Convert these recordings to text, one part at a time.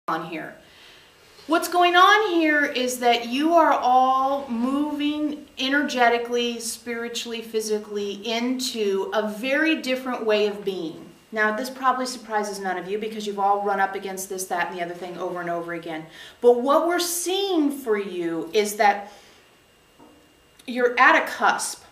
on here. What's going on here is that you are all moving energetically, spiritually, physically into a very different way of being. Now, this probably surprises none of you because you've all run up against this, that, and the other thing over and over again. But what we're seeing for you is that you're at a cusp.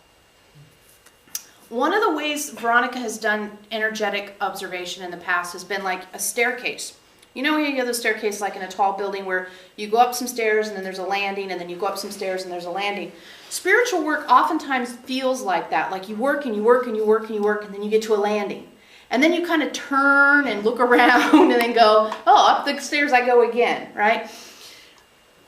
One of the ways Veronica has done energetic observation in the past has been like a staircase. You know, you have the staircase like in a tall building where you go up some stairs and then there's a landing, and then you go up some stairs and there's a landing. Spiritual work oftentimes feels like that. Like you work and you work and you work and you work, and then you get to a landing. And then you kind of turn and look around and then go, oh, up the stairs I go again, right?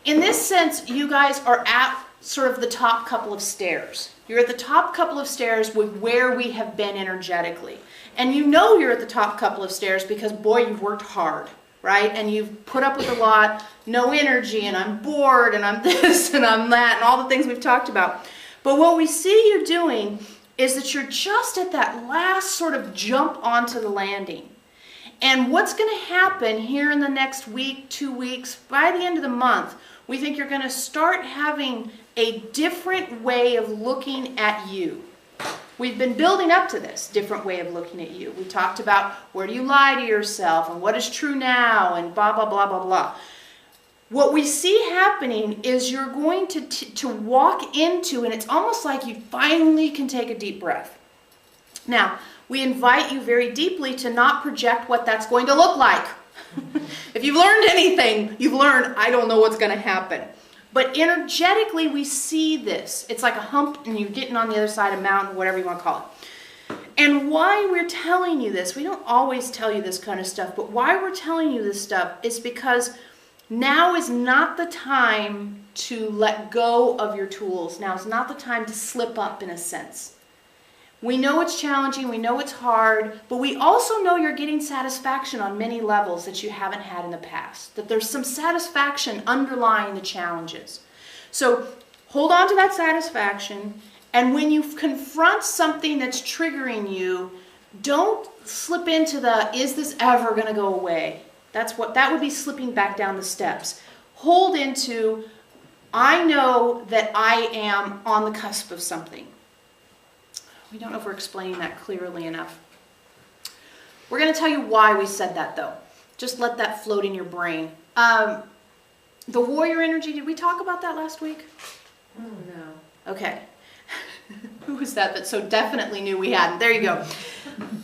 In this sense, you guys are at sort of the top couple of stairs. You're at the top couple of stairs with where we have been energetically. And you know you're at the top couple of stairs because, boy, you've worked hard. Right? And you've put up with a lot, no energy, and I'm bored, and I'm this, and I'm that, and all the things we've talked about. But what we see you doing is that you're just at that last sort of jump onto the landing. And what's going to happen here in the next week, 2 weeks, by the end of the month, we think you're going to start having a different way of looking at you. We've been building up to this different way of looking at you. We talked about where do you lie to yourself and what is true now and blah, blah, blah, blah, blah. What we see happening is you're going to walk into, and it's almost like you finally can take a deep breath. Now, we invite you very deeply to not project what that's going to look like. If you've learned anything, you've learned, I don't know what's going to happen. But energetically, we see this. It's like a hump, and you're getting on the other side of a mountain, whatever you want to call it. And why we're telling you this, we don't always tell you this kind of stuff, but why we're telling you this stuff is because now is not the time to let go of your tools. Now is not the time to slip up, in a sense. We know it's challenging, we know it's hard, but we also know you're getting satisfaction on many levels that you haven't had in the past. That there's some satisfaction underlying the challenges. So hold on to that satisfaction, and when you confront something that's triggering you, don't slip into the, is this ever going to go away? That would be slipping back down the steps. Hold into, I know that I am on the cusp of something. We don't know if we're explaining that clearly enough. We're going to tell you why we said that, though. Just let that float in your brain. The warrior energy, did we talk about that last week? Oh, no. Okay. Who was that so definitely knew we hadn't? There you go.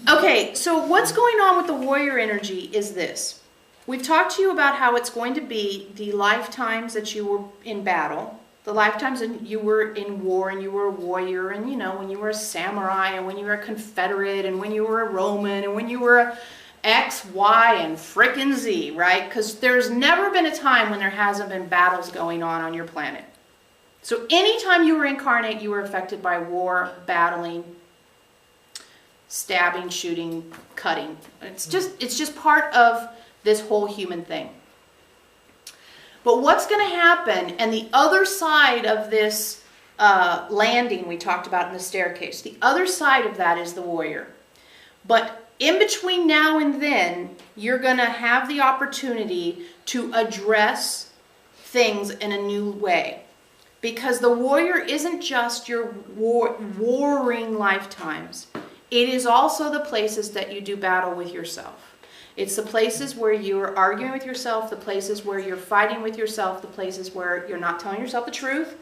Okay, so what's going on with the warrior energy is this. We've talked to you about how it's going to be the lifetimes that you were in battle, the lifetimes you were in war and you were a warrior, and you know, when you were a samurai and when you were a Confederate and when you were a Roman and when you were a X, Y, and frickin' Z, right? Because there's never been a time when there hasn't been battles going on your planet. So anytime you were incarnate, you were affected by war, battling, stabbing, shooting, cutting. It's just part of this whole human thing. But what's going to happen, and the other side of this landing we talked about in the staircase, the other side of that is the warrior. But in between now and then, you're going to have the opportunity to address things in a new way. Because the warrior isn't just your warring lifetimes. It is also the places that you do battle with yourself. It's the places where you're arguing with yourself, the places where you're fighting with yourself, the places where you're not telling yourself the truth.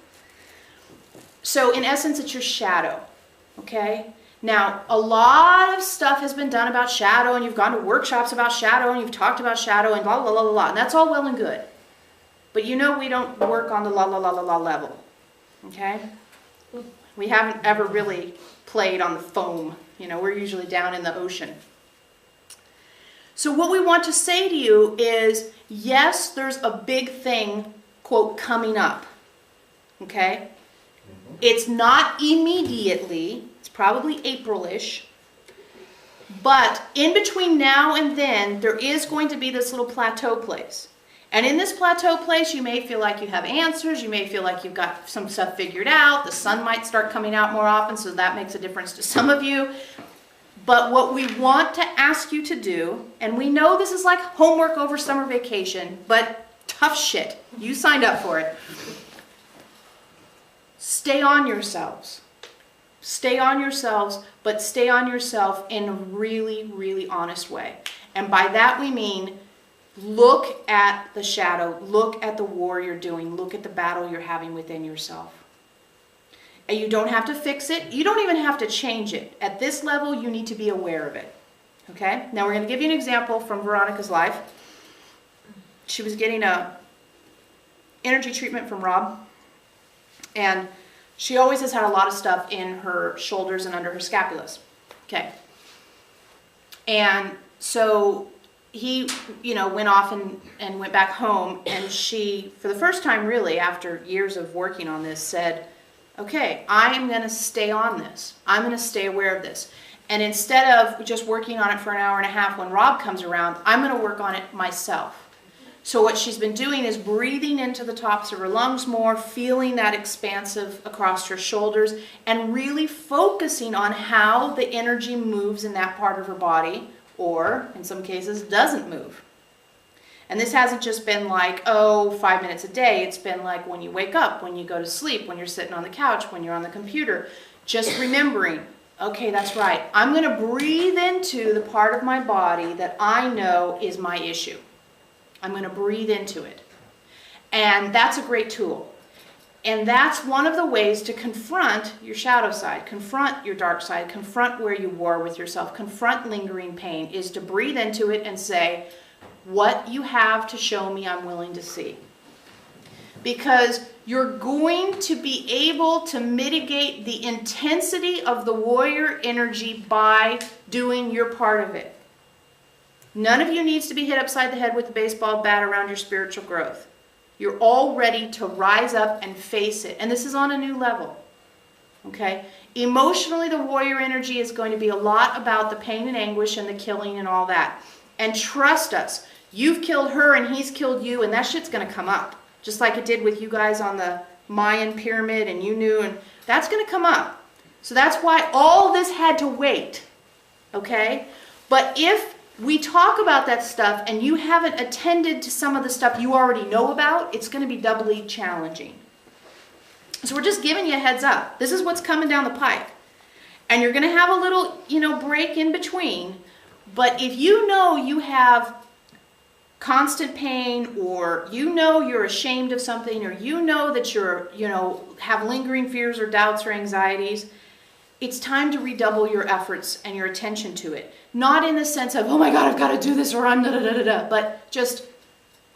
So in essence, it's your shadow, okay? Now, a lot of stuff has been done about shadow, and you've gone to workshops about shadow, and you've talked about shadow, and blah, blah, blah, blah, blah, and that's all well and good. But you know we don't work on the la, la, la, la, la level, okay? We haven't ever really played on the foam. You know, we're usually down in the ocean. So what we want to say to you is, yes, there's a big thing, quote, coming up, okay? It's not immediately, it's probably April-ish, but in between now and then, there is going to be this little plateau place. And in this plateau place, you may feel like you have answers, you may feel like you've got some stuff figured out, the sun might start coming out more often, so that makes a difference to some of you. But what we want to ask you to do, and we know this is like homework over summer vacation, but tough shit. You signed up for it. Stay on yourselves. Stay on yourselves, but stay on yourself in a really, really honest way. And by that we mean, look at the shadow, look at the war you're doing, look at the battle you're having within yourself. And you don't have to fix it. You don't even have to change it. At this level, you need to be aware of it. Okay? Now we're going to give you an example from Veronica's life. She was getting a energy treatment from Rob. And she always has had a lot of stuff in her shoulders and under her scapulas. Okay. And so he, went off and went back home. And she, for the first time really, after years of working on this, said, okay, I am going to stay on this. I'm going to stay aware of this. And instead of just working on it for an hour and a half when Rob comes around, I'm going to work on it myself. So what she's been doing is breathing into the tops of her lungs more, feeling that expansive across her shoulders, and really focusing on how the energy moves in that part of her body, or in some cases doesn't move. And this hasn't just been like, 5 minutes a day. It's been like when you wake up, when you go to sleep, when you're sitting on the couch, when you're on the computer. Just remembering, okay, that's right. I'm going to breathe into the part of my body that I know is my issue. I'm going to breathe into it. And that's a great tool. And that's one of the ways to confront your shadow side, confront your dark side, confront where you war with yourself, confront lingering pain, is to breathe into it and say, what you have to show me, I'm willing to see. Because you're going to be able to mitigate the intensity of the warrior energy by doing your part of it. None of you needs to be hit upside the head with a baseball bat around your spiritual growth. You're all ready to rise up and face it. And this is on a new level. Okay? Emotionally, the warrior energy is going to be a lot about the pain and anguish and the killing and all that. And trust us, you've killed her and he's killed you, and that shit's going to come up. Just like it did with you guys on the Mayan pyramid, and you knew, and that's going to come up. So that's why all this had to wait. Okay? But if we talk about that stuff and you haven't attended to some of the stuff you already know about, it's going to be doubly challenging. So we're just giving you a heads up. This is what's coming down the pike. And you're going to have a little, break in between. But if you know you have constant pain, or you're ashamed of something, or that you're, have lingering fears or doubts or anxieties, it's time to redouble your efforts and your attention to it. Not in the sense of, oh my God, I've got to do this, or I'm da-da-da-da-da, but just,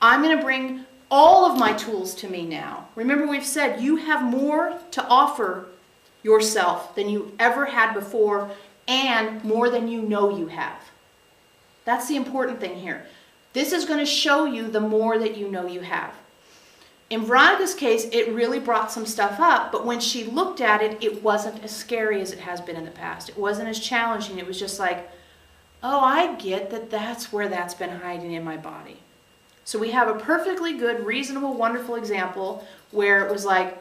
I'm going to bring all of my tools to me now. Remember, we've said you have more to offer yourself than you ever had before, and more than you know you have. That's the important thing here. This is going to show you the more that you know you have. In Veronica's case, it really brought some stuff up, but when she looked at it, it wasn't as scary as it has been in the past. It wasn't as challenging. It was just like, oh, I get that that's where that's been hiding in my body. So we have a perfectly good, reasonable, wonderful example where it was like,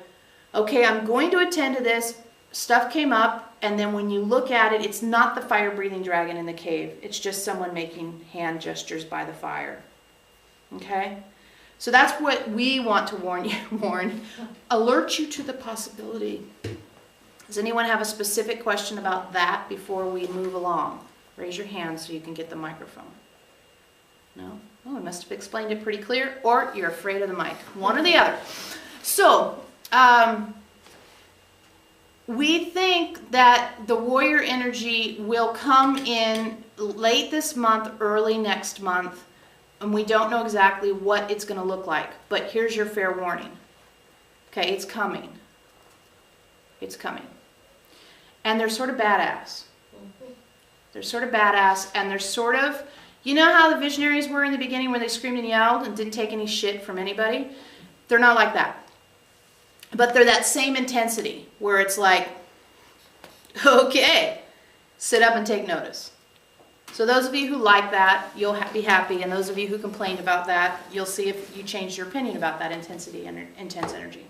okay, I'm going to attend to this. Stuff came up, and then when you look at it, it's not the fire-breathing dragon in the cave. It's just someone making hand gestures by the fire. Okay? So that's what we want to warn, alert you to the possibility. Does anyone have a specific question about that before we move along? Raise your hand so you can get the microphone. No? Oh, I must have explained it pretty clear, or you're afraid of the mic. One or the other. So, we think that the warrior energy will come in late this month, early next month, and we don't know exactly what it's going to look like. But here's your fair warning. Okay, it's coming. It's coming. And they're sort of badass. They're sort of badass, and they're sort of, you know how the Visionaries were in the beginning when they screamed and yelled and didn't take any shit from anybody? They're not like that. But they're that same intensity where it's like, okay, sit up and take notice. So those of you who like that, you'll be happy. And those of you who complained about that, you'll see if you changed your opinion about that intensity and intense energy.